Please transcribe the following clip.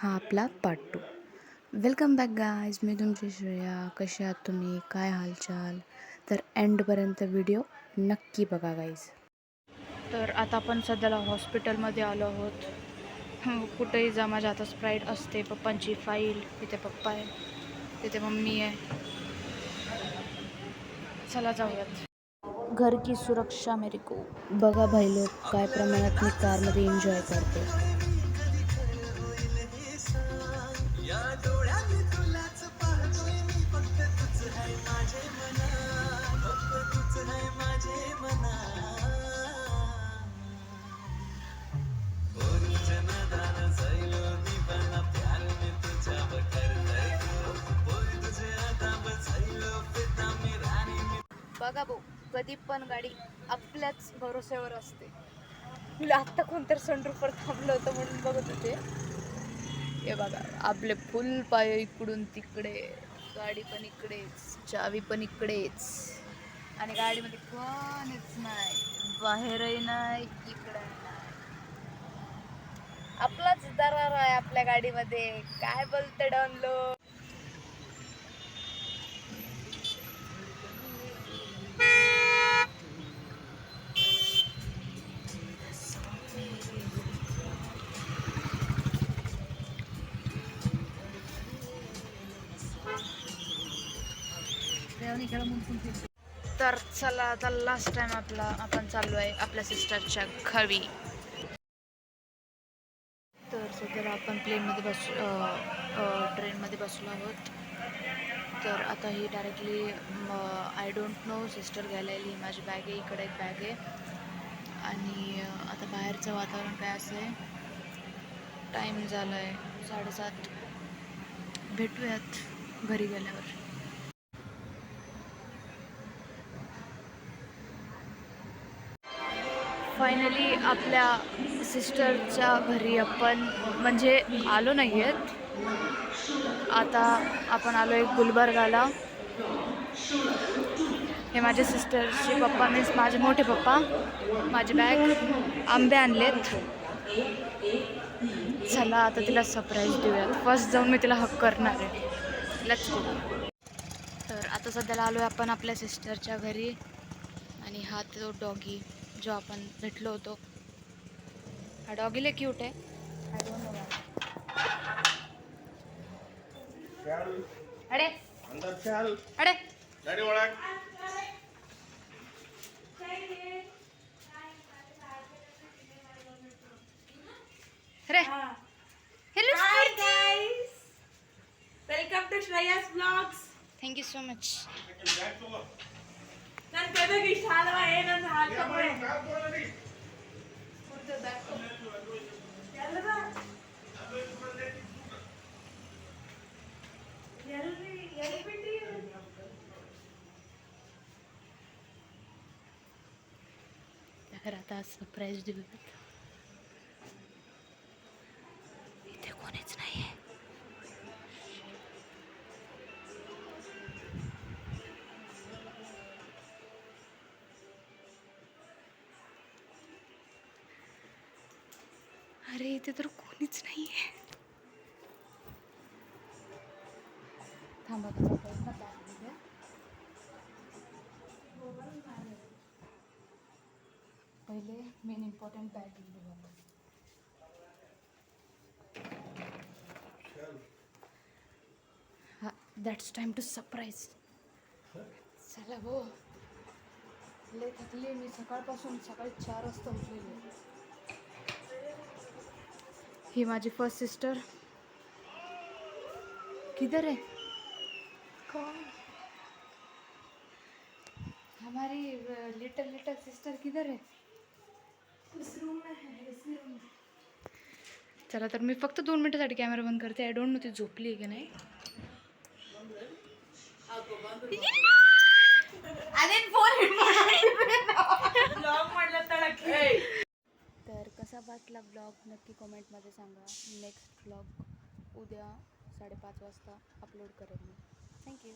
हा आपला part 2. Welcome back guys. मी तुमची श्रेया. कसे आहात तुम्ही? काय हालचाल? तर एंडपर्यंत व्हिडिओ नक्की बघा गाईज. तर आता आपण सध्याला हॉस्पिटलमध्ये आलो आहोत. कुठेही जा, माझ्या हातात स्प्राईट असते. पप्पांची फाईल, तिथे पप्पा आहे, तिथे मम्मी आहे. चला जाऊयात. घर की सुरक्षा मेरे को. बघा भाई लोक, काय प्रमाणात मी कारमध्ये एन्जॉय करते. बघा भाऊ, कधी पण गाडी आपल्याच भरोश्यावर असते. तुला आत्ता कोणतरी सनरूफवर थांबलं होतं म्हणून बघत होते. हे बघा, आपले फुल पाय इकडून तिकडे, गाडी पण इकडेच, चावी पण इकडेच, आणि गाडीमध्ये कोणच नाही, बाहेरही नाही, इकडे नाही. आपलाच दरार आहे आपल्या गाडीमध्ये. काय बोलते डॉनलो? तर चला, आता लास्ट टाइम आपण चाललो आहे आपल्या सिस्टरच्या घरी. तर सध्याला आपण ट्रेनमध्ये बसलो आहोत. तर आता ही directly I don't know, sister घ्यायला येईल. माझी बॅग आहे, इकडे एक बॅग आहे. आणि आता बाहेरचं वातावरण काय असं आहे. टाईम झाला आहे 7:30. भेटूयात घरी गेल्यावर. फायनली आपल्या सिस्टरच्या घरी आपण म्हणजे आलो नाही आहेत. आता आपण आलो आहे गुलबर्गाला. हे माझे सिस्टरचे पप्पा, मीन्स माझे मोठे पप्पा. माझी बॅग, आंबे आणलेत. चला आता तिला सरप्राईज देऊयात. फर्स्ट जाऊन मी तिला हक करणार आहे. Let's go. तर आता सध्याला आलो आहे आपण आपल्या सिस्टरच्या घरी. आणि हा तो डॉगी जो आपण भेटलो होतो. हा डॉगी लय क्यूट आहे. I don't know why. अडे अडे अरे, hello guys, welcome to Shreya's vlogs. thank you so much. ನಾನು ಕದಗಿ ಶಾಲವ ಏನಂತ ಹಾಕಬೇಡ ಎಲ್ಲದ ಎಲ್ಲಿ ಬಿಟ್ಟಿ तर आता सरप्राईज देऊयात. इथे कोणीच नाही आहे. अरे इथे तर कोणीच नाही आहे. थांबा पहिले मेन इम्पॉर्टंट बॅग घेऊया. हा, दॅट्स टाइम टू सरप्राईज. चला हो, लय थकली मी सकाळपासून. सकाळी 4 वाजता उठलेली. ही माझी फर्स्ट सिस्टर. किधर है? कौन? हमारी लिटल सिस्टर किधर है? इस रूम में है, इस रूम में. चला, तर मी फक्त 2 मिनिटासाठी कॅमेरा बंद करते. आय डोंट नो ती झोपली आहे की नाही. तर कसा वाटला ब्लॉग नक्की कमेंटमध्ये सांगा. नेक्स्ट ब्लॉग उद्या 5:30 वाजता अपलोड करेन मी. थँक्यू.